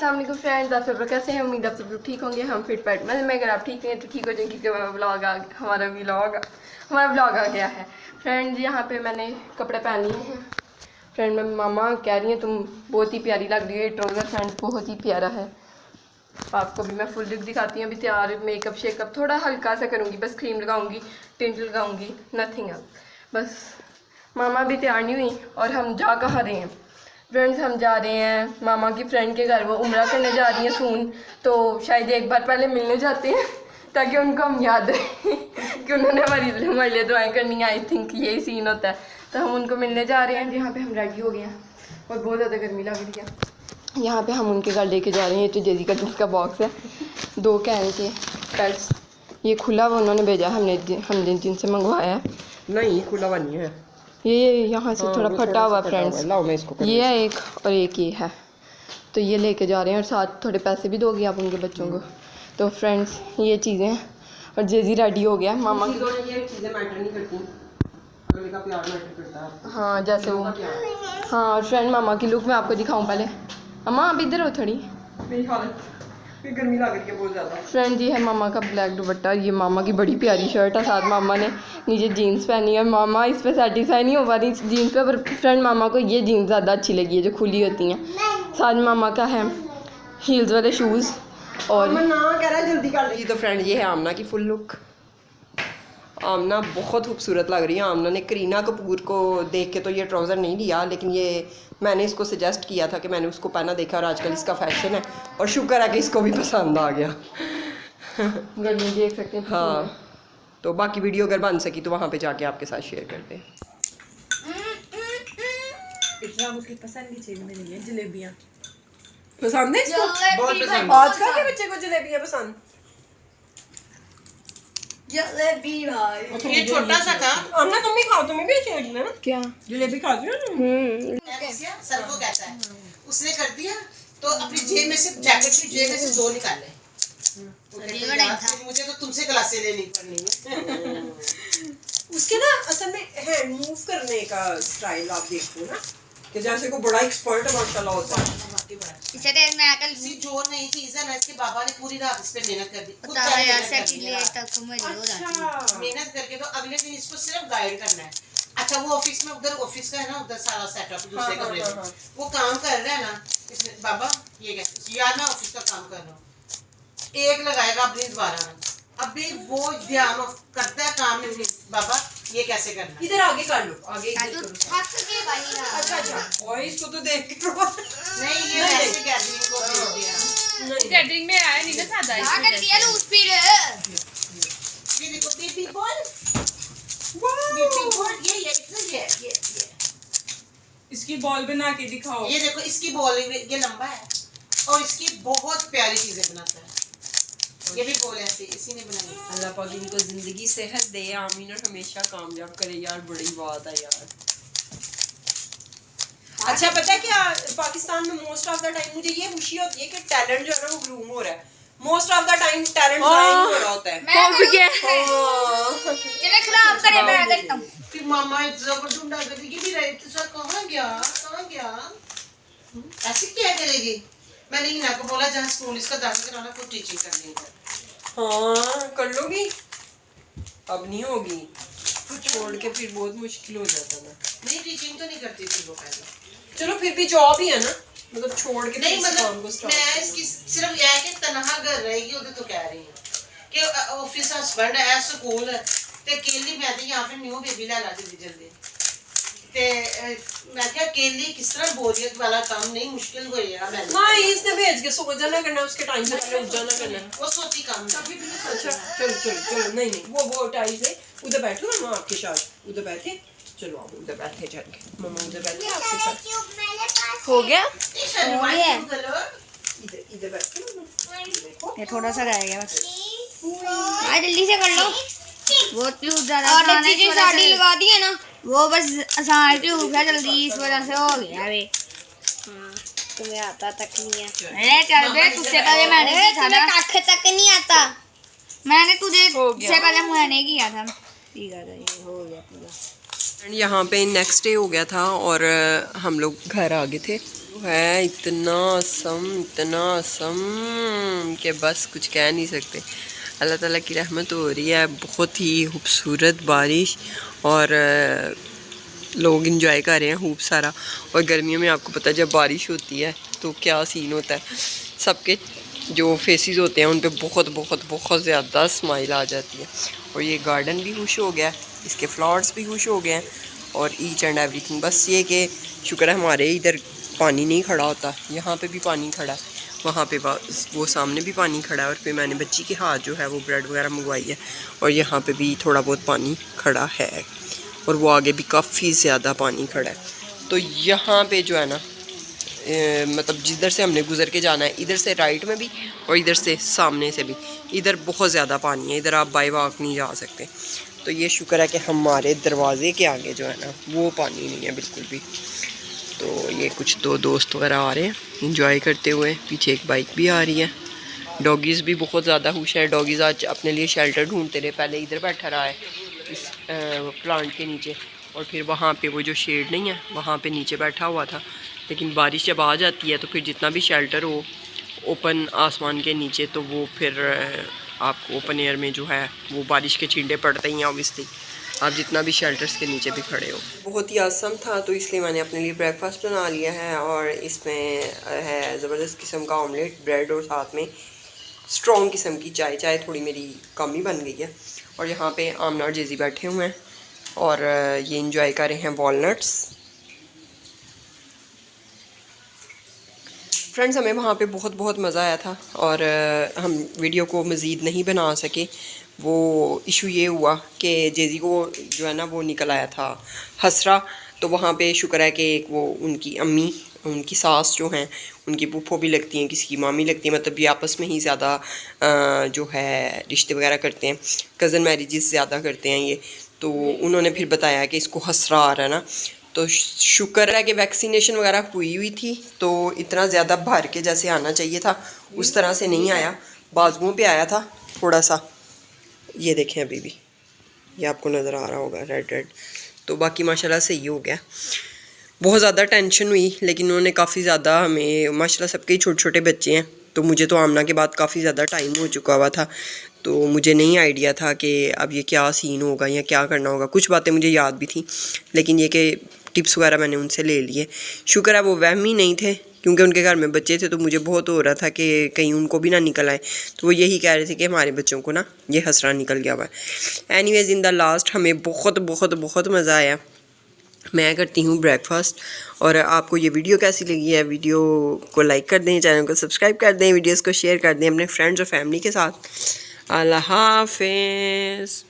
अस्सलाम वालेकुम फ्रेंड्स, आप सब लोग कैसे हैं? उम्मीद आप सब लोग ठीक होंगे। हम फिट पैट मतलब मैं अगर आप ठीक हैं तो ठीक हो जाए, क्योंकि हमारा व्लॉग आ गया है। फ्रेंड्स यहाँ पे मैंने कपड़े पहन लिए हैं। फ्रेंड में मामा कह रही हैं तुम बहुत ही प्यारी लग रही है, ट्राउज़र फ्रेंड बहुत ही प्यारा है। आपको भी मैं फुल लुक दिखाती हूँ। अभी तैयार मेकअप शेकअप थोड़ा हल्का सा करूँगी, बस क्रीम लगाऊँगी, टिंट लगाऊँगी, नथिंग एल्स। बस मामा भी तैयार नहीं हुई और हम जा कहाँ रहे हैं फ्रेंड्स? हम जा रहे हैं मामा की फ्रेंड के घर, वो उम्रा करने जा रही हैं सून, तो शायद एक बार पहले मिलने जाते हैं ताकि उनको हम याद रहे कि उन्होंने हमारे लिए दुआएं करनी है। आई थिंक यही सीन होता है, तो हम उनको मिलने जा रहे हैं। यहाँ पे हम रेडी हो गए हैं और बहुत ज़्यादा गर्मी लग रही है। यहाँ पे हम उनके घर लेके जा रहे हैं। तो जेजी का जिसका बॉक्स है, 2 कैन के पैड्स, ये खुला हुआ उन्होंने भेजा, हमने जिनसे मंगवाया है। नहीं खुला हुआ नहीं है ये यहाँ से थोड़ा फटा हुआ फ्रेंड्स, ये है एक और एक ये है। तो ये लेके जा रहे हैं और साथ थोड़े पैसे भी दोगे आप उनके बच्चों को। तो फ्रेंड्स ये चीज़ें हैं और जेजी रेडी हो गया। मामा की ये चीज़ें मैटर नहीं करती, अगले का प्यार मैटर करता है। हाँ जैसे वो, हाँ। और फ्रेंड मामा की लुक मैं आपको दिखाऊँ पहले। अम्मा आप इधर हो थोड़ी, मेरी हालत गर्मी लग रही है बहुत ज़्यादा। फ्रेंड ये है मामा का ब्लैक दुपट्टा, ये मामा की बड़ी प्यारी शर्ट है, साथ मामा ने नीचे जीन्स पहनी है। मामा इस पर सेटिस्फाई नहीं हो पा रही इस जीन्स पे, पर फ्रेंड मामा को ये जीन्स ज़्यादा अच्छी लगी है जो खुली होती हैं। साथ मामा का है हील्स वाले शूज़ और ना कह रहा है जल्दी कर ली। तो फ्रेंड ये है आमना की फुल लुक। आमना बहुत खूबसूरत लग रही है। आमना ने करीना कपूर को देख के तो ये ट्राउज़र नहीं लिया, लेकिन ये मैंने इसको सजेस्ट किया था कि मैंने उसको पहना देखा और आजकल इसका फैशन है और शुक्र है कि इसको भी पसंद आ गया। गर्मी देख सकते हैं। हाँ, तो बाकी वीडियो अगर बन सकी तो वहाँ पे जाके आपके साथ शेयर करते हैं। इतना मुझे पसंद की चीज़ मेरे लिए जलेबियाँ पसंद है इसको, बहुत पसंद। आजकल के बच्चे को जलेबियाँ पसंद। जलेबी भाई ये छोटा सा था। आमना तुम भी खाओ, तुम्हें भी अच्छी लगती है ना क्या जलेबी खाती हो ना? सर को कहता है, उसने कर दिया तो अपनी जेब में से, जैकेट की जेब में से 2 निकाले। मुझे तो तुमसे क्लासे लेनी पड़नी है। उसके ना असल में हैंड मूव करने का स्टाइल आप देखो ना, कि जैसे को बड़ा एक्सपर्ट है माशाल्लाह होता है। इसे देख मैं कल इसी जो नई चीज है ना, इसके बाबा ने पूरी रात इस पे मेहनत कर दी। खुद तारा यार मेहनत से कर दी लिए रात। तक मैं हो जाती अच्छा मेहनत करके तो अगले दिन इसको सिर्फ गाइड करना है। अच्छा वो ऑफिस में, उधर ऑफिस का है ना, उधर सारा सेटअप दूसरे कमरे में वो काम कर रहा है ना, इसने बाबा ये क्या यार, मैं ऑफिस का काम कर रहा हूँ, एक लगाएगा अपनी दोबारा में, अभी वो ध्यान करता है काम में, बाबा ये कैसे करना है। इधर आगे कर लो, आगे इधर तू करो। थक के भाई अच्छा अच्छा, और इसको तो देख के नहीं ये ऐसे गैदरिंग को भेज दिया। कैटरिंग में आया नहीं ना सादा, हां कर दिया लूज पी ले। ये देखो बेबी बॉल, बेबी बॉल, ये इसकी बॉल बना के दिखाओ। ये देखो इसकी बॉल, ये लंबा है और इसकी बहुत प्यारी चीजें बनाता है। ये भी बॉल ऐसे इसी ने बनाई है। अल्लाह पाक इनको जिंदगी सेहत दे, आमीन, और हमेशा कामयाब करे यार, बड़ी बात है यार। अच्छा पता है क्या, पाकिस्तान में मोस्ट ऑफ द टाइम मुझे ये खुशी होती है कि टैलेंट जो है ना वो ग्रूम हो रहा है। Most of the time talent drawing हो रहा होता है। चले खराब करे मैं करता हूं। फिर मामा इतना को ढूंढा करती कि भी रहे तो सर कहाँ गया ऐसे क्या करेगी। मैंने हिना को बोला जहाँ स्कूल इसका दाखिल कराना को टीचिंग करनी है। हाँ कर लोगी, अब नहीं होगी, छोड़ के फिर बहुत मुश्किल हो जाता ना। नहीं टीचिंग तो नहीं करती थी वो पहले। चलो फिर भी जॉब ही है ना, मतलब छोड़ के नहीं काम को मतलब स्टार्ट मैं इसकी सिर्फ यह है कि तनहा घर रहेगी उधर तो कह रही है कि ऑफिस हस्बैंड है स्कूल ते केली मैं तो यहाँ पे न्यू बेबी ला जल्दी ते मैं क्या केली किस तरह बोरियत वाला काम नहीं, मुश्किल हो गया मैं ना, इसने भेज के सो जाना करना, उसके टाइम से पहले उठ जाना करना। वो सोती काम है। अच्छा चलो नहीं वो टाइम से उधर बैठो ना, मैं आपके साथ उधर बैठे, चलो आप उधर बैठे जाएंगे, मम्मा उधर बैठे आपके साथ। हो गया। इधर बैठो, ये थोड़ा सा रह गया बस। भाई जल्दी से कर लो। वो ट्यूब ज्यादा आसान है, साड़ी लगा दी है ना, वो बस आसान ट्यूब है, जल्दी इस वजह से हो गया वे। तुम्हें आता तक नहीं है। अरे चल बे, तुझसे पहले मैंने सीखा था। कख तक नहीं आता। मैंने तुझे से पहले मैंने किया था। ठीक है ये हो गया पूरा। यहाँ पे नेक्स्ट डे हो गया था और हम लोग घर आ गए थे है इतना सम कि बस कुछ कह नहीं सकते। अल्लाह ताला की रहमत हो रही है, बहुत ही खूबसूरत बारिश, और लोग इंजॉय कर रहे हैं खूब सारा। और गर्मियों में आपको पता है जब बारिश होती है तो क्या सीन होता है, सबके जो फेसेस होते हैं उन पे बहुत बहुत बहुत ज़्यादा स्माइल आ जाती है। और ये गार्डन भी खुश हो गया, इसके फ्लावर्स भी खुश हो गए हैं, और ईच एंड एवरीथिंग। बस ये कि शुक्र है हमारे इधर पानी नहीं खड़ा होता, यहाँ पे भी पानी खड़ा है, वहाँ पे वो सामने भी पानी खड़ा है। और फिर मैंने बच्ची के हाथ जो है वो ब्रेड वगैरह मंगवाई है, और यहाँ पे भी थोड़ा बहुत पानी खड़ा है, और वो आगे भी काफ़ी ज़्यादा पानी खड़ा है। तो यहाँ पे जो है ना मतलब जिधर से हमने गुज़र के जाना है, इधर से राइट में भी और इधर से सामने से भी, इधर बहुत ज़्यादा पानी है, इधर आप बाई वॉक नहीं जा सकते। तो ये शुक्र है कि हमारे दरवाज़े के आगे जो है ना वो पानी नहीं है बिल्कुल भी। तो ये कुछ दो दोस्त वगैरह आ रहे हैं इंजॉय करते हुए, पीछे एक बाइक भी आ रही है। डॉगीज़ भी बहुत ज़्यादा खुश है, डॉगीज़ आज अपने लिए शेल्टर ढूंढते रहे। पहले इधर बैठा रहा है इस प्लांट के नीचे, और फिर वहाँ पे वो जो शेड नहीं है वहाँ पे नीचे बैठा हुआ था। लेकिन बारिश जब आ जाती है तो फिर जितना भी शेल्टर हो ओपन आसमान के नीचे, तो वो फिर आपको ओपन एयर में जो है वो बारिश के छींटे पड़ते ही हैं ऑब्वियसली, आप जितना भी शेल्टर्स के नीचे भी खड़े हो। बहुत ही आसम था, तो इसलिए मैंने अपने लिए ब्रेकफास्ट बना लिया है, और इसमें है ज़बरदस्त किस्म का ऑमलेट, ब्रेड, और साथ में स्ट्रॉन्ग किस्म की चाय। चाय थोड़ी मेरी कम ही बन गई है। और यहाँ पे आमना और जेजी बैठे हुए हैं, और ये इंजॉय कर रहे हैं वॉलनट्स। फ्रेंड्स, हमें वहाँ पे बहुत बहुत मज़ा आया था, और हम वीडियो को मज़ीद नहीं बना सके। वो इशू ये हुआ कि जेजी को जो है ना वो निकल आया था हसरा, तो वहाँ पे शुक्र है कि एक वो उनकी अम्मी, उनकी सास जो हैं, उनकी फूफो भी लगती हैं, किसी की मामी लगती है, मतलब ये आपस में ही ज़्यादा जो है रिश्ते वगैरह करते हैं, कज़न मैरिजेस ज़्यादा करते हैं ये। तो उन्होंने फिर बताया कि इसको हसरा आ रहा है ना, तो शुक्र है कि वैक्सीनेशन वगैरह हुई थी, तो इतना ज़्यादा भर के जैसे आना चाहिए था उस तरह से नहीं आया, बाजुओं पे आया था थोड़ा सा। ये देखें अभी भी, ये आपको नज़र आ रहा होगा रेड रेड। तो बाकी माशाल्लाह सही हो गया। बहुत ज़्यादा टेंशन हुई, लेकिन उन्होंने काफ़ी ज़्यादा हमें, माशाल्लाह सबके छोटे छोटे बच्चे हैं, तो मुझे तो आमना के बाद काफ़ी ज़्यादा टाइम हो चुका हुआ था, तो मुझे नहीं आइडिया था कि अब ये क्या सीन होगा या क्या करना होगा। कुछ बातें मुझे याद भी थी, लेकिन ये कि टिप्स वगैरह मैंने उनसे ले लिए। शुक्र है वो वहमी नहीं थे, क्योंकि उनके घर में बच्चे थे, तो मुझे बहुत हो रहा था कि कहीं उनको भी ना निकल आए। तो वो यही कह रहे थे कि हमारे बच्चों को ना ये हसरा निकल गया हुआ है। एनीवेज इन द लास्ट हमें बहुत बहुत बहुत मज़ा आया। मैं करती हूँ ब्रेकफास्ट, और आपको ये वीडियो कैसी लगी है, वीडियो को लाइक कर दें, चैनल को सब्सक्राइब कर दें, वीडियोज़ को शेयर कर दें अपने फ्रेंड्स और फैमिली के साथ। अल्लाह हाफ़िज़।